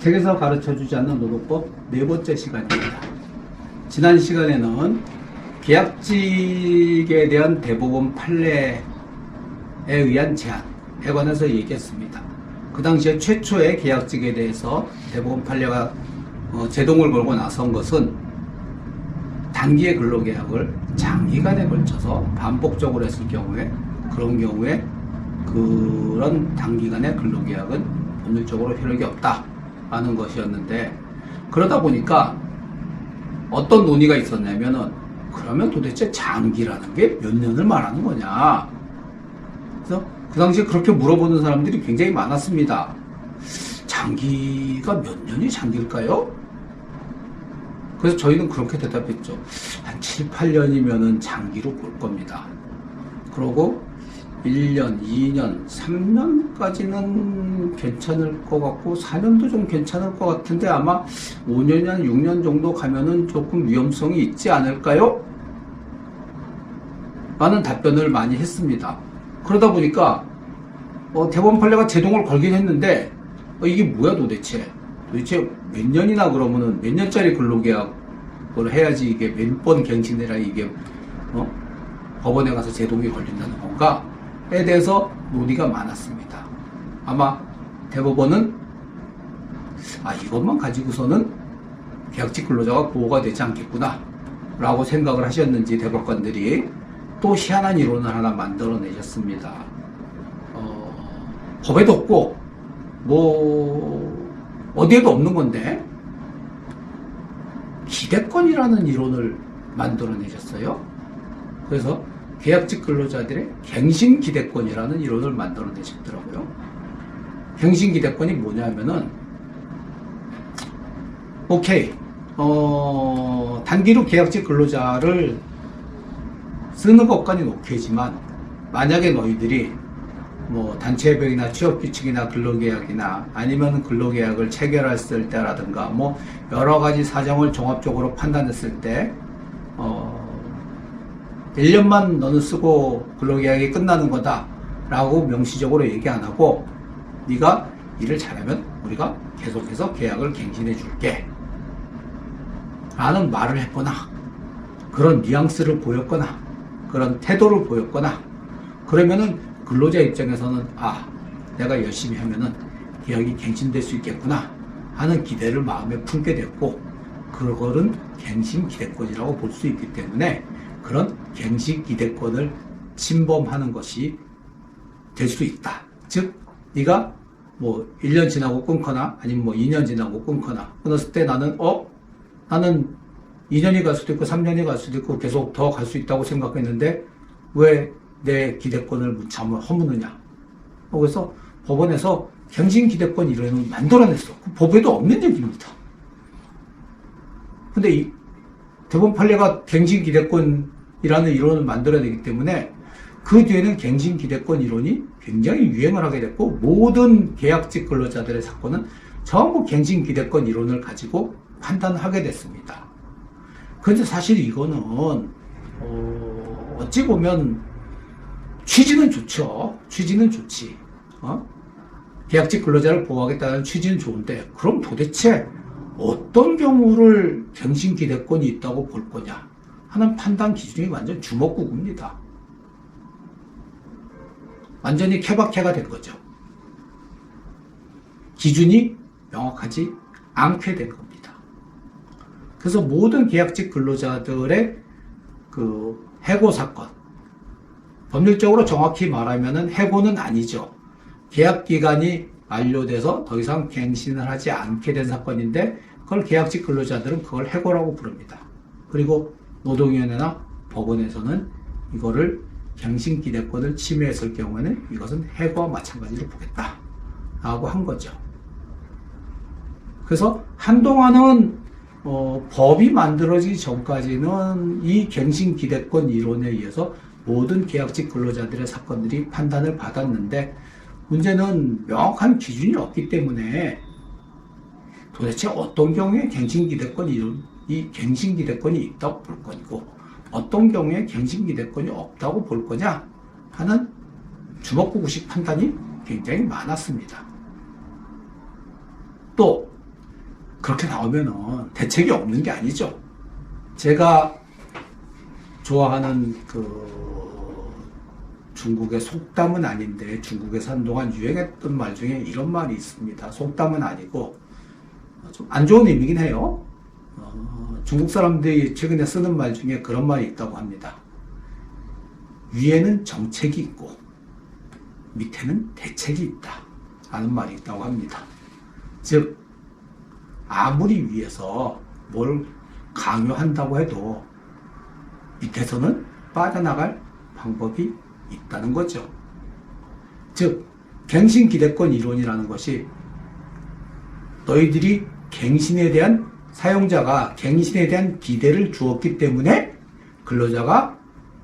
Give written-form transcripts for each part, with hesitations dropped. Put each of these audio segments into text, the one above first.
책에서 가르쳐주지 않는 노동법 네 번째 시간입니다. 지난 시간에는 계약직에 대한 대법원 판례에 의한 제한에 관해서 얘기했습니다. 그 당시에 최초의 계약직에 대해서 대법원 판례가 제동을 걸고 나선 것은 단기의 근로계약을 장기간에 걸쳐서 반복적으로 했을 경우에 그런 경우에 그런 단기간의 근로계약은 법률적으로 효력이 없다 하는 것이었는데, 그러다 보니까 어떤 논의가 있었냐면은 그러면 도대체 장기라는 게 몇 년을 말하는 거냐. 그래서 그 당시에 그렇게 물어보는 사람들이 굉장히 많았습니다. 장기가 몇 년이 장기일까요? 그래서 저희는 그렇게 대답했죠. 한 7, 8년이면은 장기로 볼 겁니다. 그러고 1년, 2년, 3년까지는 괜찮을 것 같고 4년도 좀 괜찮을 것 같은데 아마 5년이나 6년 정도 가면은 조금 위험성이 있지 않을까요? 라는 답변을 많이 했습니다. 그러다 보니까 대법원 판례가 제동을 걸긴 했는데 이게 뭐야 도대체 몇 년이나 그러면은 몇 년짜리 근로계약을 해야지 이게 몇 번 갱신해라 이게 법원에 가서 제동이 걸린다는 건가? 에 대해서 논의가 많았습니다. 아마 대법원은 이것만 가지고서는 계약직 근로자가 보호가 되지 않겠구나 라고 생각을 하셨는지 대법관들이 또 희한한 이론을 하나 만들어내셨습니다. 법에도 없고 어디에도 없는 건데 기대권이라는 이론을 만들어내셨어요. 그래서 계약직 근로자들의 갱신기대권이라는 이론을 만들어내셨더라고요. 갱신기대권이 뭐냐면은, 단기로 계약직 근로자를 쓰는 것까지는 오케이지만, 만약에 너희들이 단체협약이나 취업규칙이나 근로계약이나 아니면 근로계약을 체결했을 때라든가 여러 가지 사정을 종합적으로 판단했을 때 1년만 너는 쓰고 근로계약이 끝나는 거다 라고 명시적으로 얘기 안 하고 네가 일을 잘하면 우리가 계속해서 계약을 갱신해 줄게 라는 말을 했거나 그런 뉘앙스를 보였거나 그런 태도를 보였거나 그러면은 근로자 입장에서는 내가 열심히 하면은 계약이 갱신될 수 있겠구나 하는 기대를 마음에 품게 됐고 그거는 갱신기대권이라고 볼 수 있기 때문에 그런 갱신기대권을 침범하는 것이 될 수 있다. 즉 네가 1년 지나고 끊거나 아니면 2년 지나고 끊거나 끊었을 때 나는 2년이 갈 수도 있고 3년이 갈 수도 있고 계속 더 갈 수 있다고 생각했는데 왜 내 기대권을 무참을 허무느냐. 그래서 법원에서 갱신기대권 이론을 만들어냈어. 그 법에도 없는 얘기입니다. 근데 이 대법원 판례가 갱신기대권이라는 이론을 만들어내기 때문에 그 뒤에는 갱신기대권 이론이 굉장히 유행을 하게 됐고 모든 계약직 근로자들의 사건은 전부 갱신기대권 이론을 가지고 판단하게 됐습니다. 그런데 사실 이거는 어찌 보면 취지는 좋죠. 취지는 좋지. 계약직 근로자를 보호하겠다는 취지는 좋은데 그럼 도대체 어떤 경우를 갱신기대권이 있다고 볼 거냐 하는 판단 기준이 완전 주먹구구입니다. 완전히 케바케가 된 거죠. 기준이 명확하지 않게 된 겁니다. 그래서 모든 계약직 근로자들의 그 해고 사건, 법률적으로 정확히 말하면은 해고는 아니죠. 계약 기간이 만료돼서 더 이상 갱신을 하지 않게 된 사건인데 그걸 계약직 근로자들은 그걸 해고라고 부릅니다. 그리고 노동위원회나 법원에서는 이거를 갱신기대권을 침해했을 경우에는 이것은 해고와 마찬가지로 보겠다라고 한 거죠. 그래서 한동안은 법이 만들어지기 전까지는 이 갱신기대권 이론에 의해서 모든 계약직 근로자들의 사건들이 판단을 받았는데 문제는 명확한 기준이 없기 때문에 도대체 어떤 경우에 갱신기대권이 있다고 볼 거고 어떤 경우에 갱신기대권이 없다고 볼 거냐 하는 주먹구구식 판단이 굉장히 많았습니다. 또 그렇게 나오면은 대책이 없는 게 아니죠. 제가 좋아하는 중국의 속담은 아닌데 중국에서 한동안 유행했던 말 중에 이런 말이 있습니다. 속담은 아니고 좀 안 좋은 의미긴 해요. 중국 사람들이 최근에 쓰는 말 중에 그런 말이 있다고 합니다. 위에는 정책이 있고 밑에는 대책이 있다 라는 말이 있다고 합니다. 즉 아무리 위에서 뭘 강요한다고 해도 밑에서는 빠져나갈 방법이 있다는 거죠. 즉 갱신기대권 이론이라는 것이 너희들이 사용자가 갱신에 대한 기대를 주었기 때문에 근로자가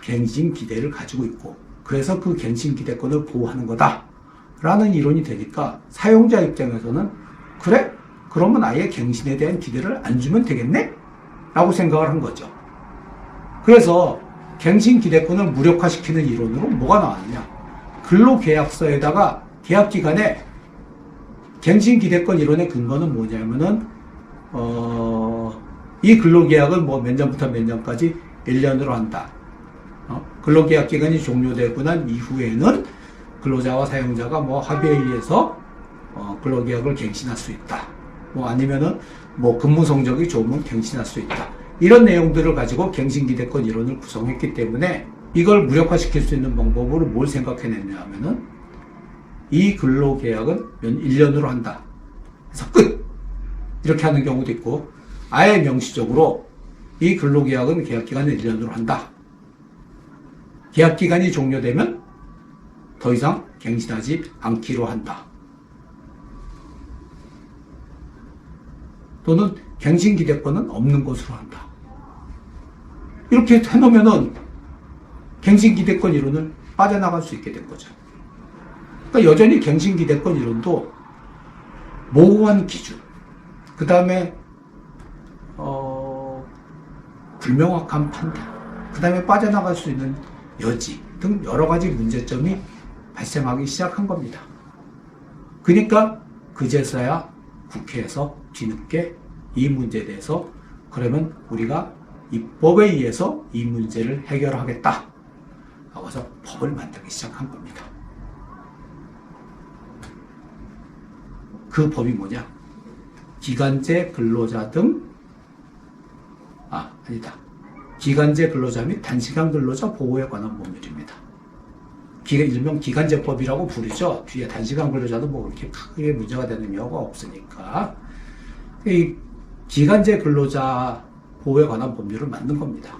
갱신 기대를 가지고 있고 그래서 그 갱신 기대권을 보호하는 거다 라는 이론이 되니까 사용자 입장에서는 그래? 그러면 아예 갱신에 대한 기대를 안 주면 되겠네? 라고 생각을 한 거죠. 그래서 갱신 기대권을 무력화시키는 이론으로 뭐가 나왔느냐? 근로계약서에다가 계약기간에 갱신 기대권 이론의 근거는 뭐냐면은 이 근로계약은 뭐 몇 년부터 몇 년까지 1년으로 한다. 근로계약 기간이 종료되고 난 이후에는 근로자와 사용자가 뭐 합의에 의해서 근로계약을 갱신할 수 있다. 뭐 아니면은 뭐 근무 성적이 좋으면 갱신할 수 있다. 이런 내용들을 가지고 갱신기대권 이론을 구성했기 때문에 이걸 무력화시킬 수 있는 방법으로 뭘 생각해냈냐 하면은 이 근로계약은 1년으로 한다. 그래서 끝! 이렇게 하는 경우도 있고 아예 명시적으로 이 근로계약은 계약기간을 1년으로 한다. 계약기간이 종료되면 더 이상 갱신하지 않기로 한다. 또는 갱신기대권은 없는 것으로 한다. 이렇게 해놓으면은 갱신기대권 이론을 빠져나갈 수 있게 된 거죠. 그러니까 여전히 갱신기대권 이론도 모호한 기준, 그 다음에 불명확한 판단, 그 다음에 빠져나갈 수 있는 여지 등 여러 가지 문제점이 발생하기 시작한 겁니다. 그러니까 그제서야 국회에서 뒤늦게 이 문제에 대해서 그러면 우리가 입법에 의해서 이 문제를 해결하겠다 라고 해서 법을 만들기 시작한 겁니다. 그 법이 뭐냐? 기간제 근로자 기간제 근로자 및 단시간 근로자 보호에 관한 법률입니다. 일명 기간제법이라고 부르죠. 뒤에 단시간 근로자도 뭐 그렇게 크게 문제가 되는 경우가 없으니까 이 기간제 근로자 보호에 관한 법률을 만든 겁니다.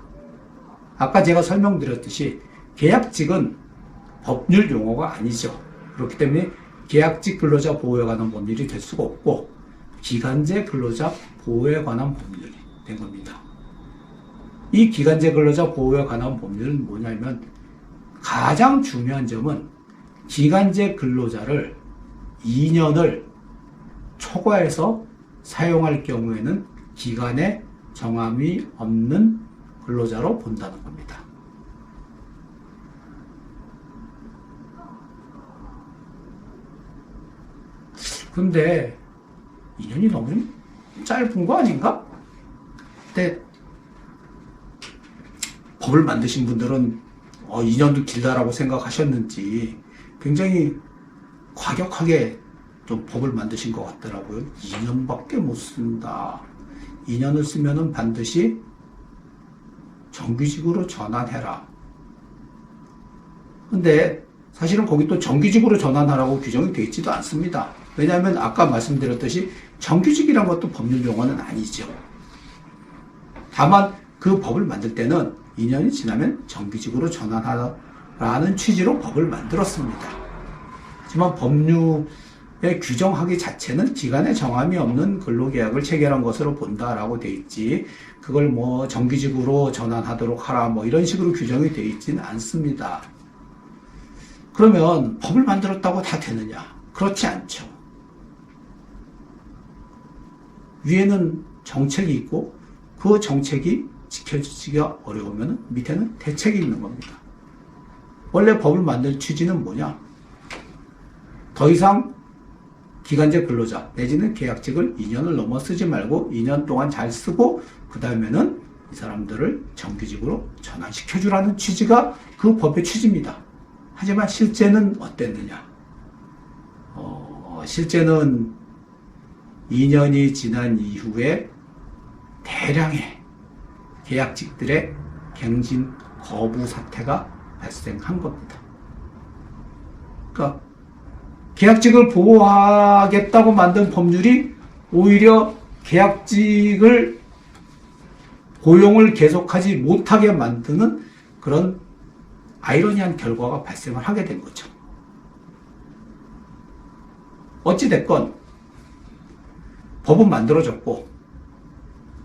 아까 제가 설명드렸듯이 계약직은 법률 용어가 아니죠. 그렇기 때문에 계약직 근로자 보호에 관한 법률이 될 수가 없고 기간제 근로자 보호에 관한 법률이 된 겁니다. 이 기간제 근로자 보호에 관한 법률은 뭐냐면 가장 중요한 점은 기간제 근로자를 2년을 초과해서 사용할 경우에는 기간에 정함이 없는 근로자로 본다는 겁니다. 근데 2년이 너무 짧은 거 아닌가? 근데 법을 만드신 분들은 2년도 길다라고 생각하셨는지 굉장히 과격하게 좀 법을 만드신 것 같더라고요. 2년밖에 못 쓴다. 2년을 쓰면은 반드시 정규직으로 전환해라. 근데 사실은 거기 또 정규직으로 전환하라고 규정이 되어 있지도 않습니다. 왜냐하면 아까 말씀드렸듯이 정규직이란 것도 법률 용어는 아니죠. 다만 그 법을 만들 때는 2년이 지나면 정규직으로 전환하라는 취지로 법을 만들었습니다. 하지만 법률의 규정하기 자체는 기간에 정함이 없는 근로계약을 체결한 것으로 본다라고 돼 있지 그걸 뭐 정규직으로 전환하도록 하라 뭐 이런 식으로 규정이 돼 있지는 않습니다. 그러면 법을 만들었다고 다 되느냐? 그렇지 않죠. 위에는 정책이 있고 그 정책이 지켜지기가 어려우면 밑에는 대책이 있는 겁니다. 원래 법을 만들 취지는 뭐냐? 더 이상 기간제 근로자 내지는 계약직을 2년을 넘어 쓰지 말고 2년 동안 잘 쓰고 그 다음에는 이 사람들을 정규직으로 전환시켜주라는 취지가 그 법의 취지입니다. 하지만 실제는 어땠느냐? 실제는 2년이 지난 이후에 대량의 계약직들의 갱신 거부 사태가 발생한 겁니다. 그러니까 계약직을 보호하겠다고 만든 법률이 오히려 계약직을 고용을 계속하지 못하게 만드는 그런 아이러니한 결과가 발생을 하게 된 거죠. 어찌됐건 법은 만들어졌고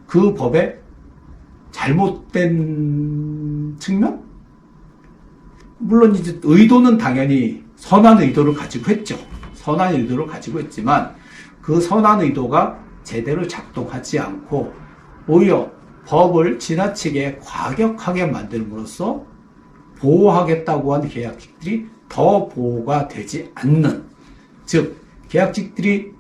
그 법의 잘못된 측면? 물론 이제 의도는 당연히 선한 의도를 가지고 했죠. 선한 의도를 가지고 했지만 그 선한 의도가 제대로 작동하지 않고 오히려 법을 지나치게 과격하게 만들므로써 보호하겠다고 한 계약직들이 더 보호가 되지 않는, 즉 계약직들이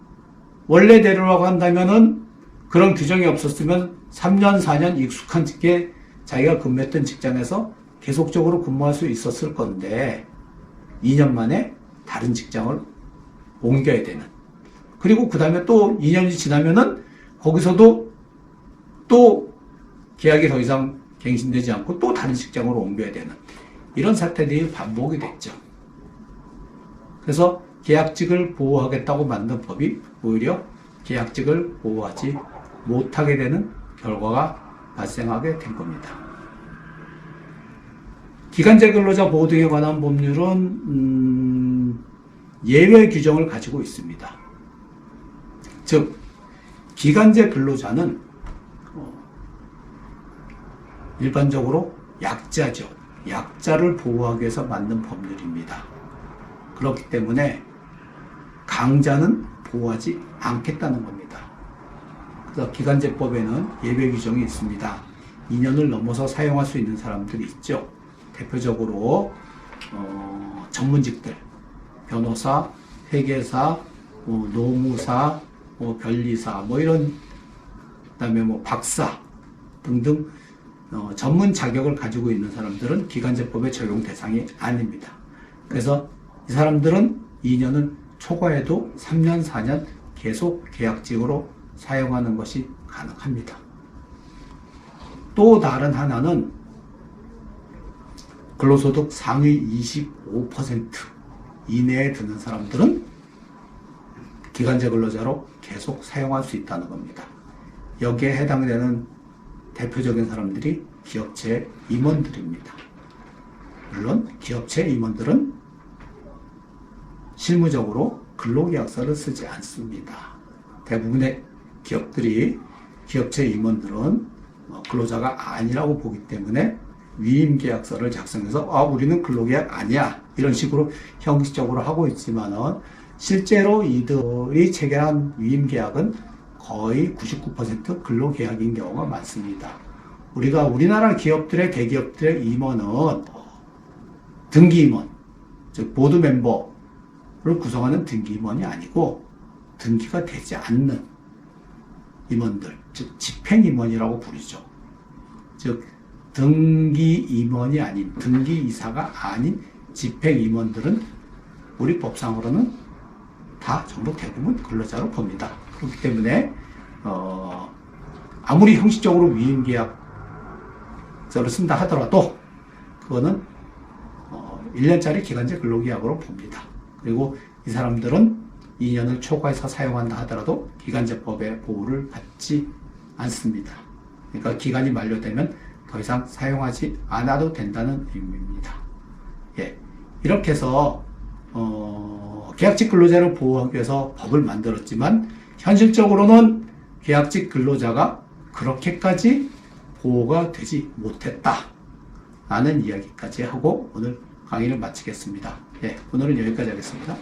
원래대로라고 한다면은 그런 규정이 없었으면 3년, 4년 익숙한 직계 자기가 근무했던 직장에서 계속적으로 근무할 수 있었을 건데 2년 만에 다른 직장을 옮겨야 되는. 그리고 그 다음에 또 2년이 지나면은 거기서도 또 계약이 더 이상 갱신되지 않고 또 다른 직장으로 옮겨야 되는 이런 사태들이 반복이 됐죠. 그래서 계약직을 보호하겠다고 만든 법이 오히려 계약직을 보호하지 못하게 되는 결과가 발생하게 된 겁니다. 기간제 근로자 보호 등에 관한 법률은 예외 규정을 가지고 있습니다. 즉 기간제 근로자는 일반적으로 약자죠. 약자를 보호하기 위해서 만든 법률입니다. 그렇기 때문에 강자는 보호하지 않겠다는 겁니다. 그래서 기간제법에는 예외 규정이 있습니다. 2년을 넘어서 사용할 수 있는 사람들이 있죠. 대표적으로 전문직들, 변호사, 회계사, 노무사, 변리사, 이런, 그다음에 박사 등등 전문 자격을 가지고 있는 사람들은 기간제법의 적용 대상이 아닙니다. 그래서 이 사람들은 2년을 초과해도 3년, 4년 계속 계약직으로 사용하는 것이 가능합니다. 또 다른 하나는 근로소득 상위 25% 이내에 드는 사람들은 기간제 근로자로 계속 사용할 수 있다는 겁니다. 여기에 해당되는 대표적인 사람들이 기업체 임원들입니다. 물론 기업체 임원들은 실무적으로 근로계약서를 쓰지 않습니다. 대부분의 기업들이 기업체 임원들은 근로자가 아니라고 보기 때문에 위임계약서를 작성해서 우리는 근로계약 아니야 이런 식으로 형식적으로 하고 있지만은 실제로 이들이 체결한 위임계약은 거의 99% 근로계약인 경우가 많습니다. 우리나라 기업들의 대기업들의 임원은 등기임원, 즉 보드 멤버를 구성하는 등기임원이 아니고 등기가 되지 않는 임원들, 즉 집행임원이라고 부르죠. 즉 등기임원이 아닌, 등기이사가 아닌 집행임원들은 우리 법상으로는 다 전부 대부분 근로자로 봅니다. 그렇기 때문에 아무리 형식적으로 위임계약서를 쓴다 하더라도 그거는 1년짜리 기간제 근로계약으로 봅니다. 그리고 이 사람들은 2년을 초과해서 사용한다 하더라도 기간제법의 보호를 받지 않습니다. 그러니까 기간이 만료되면 더 이상 사용하지 않아도 된다는 의미입니다. 예, 이렇게 해서 계약직 근로자를 보호하기 위해서 법을 만들었지만 현실적으로는 계약직 근로자가 그렇게까지 보호가 되지 못했다 라는 이야기까지 하고 오늘 강의를 마치겠습니다. 예, 오늘은 여기까지 하겠습니다.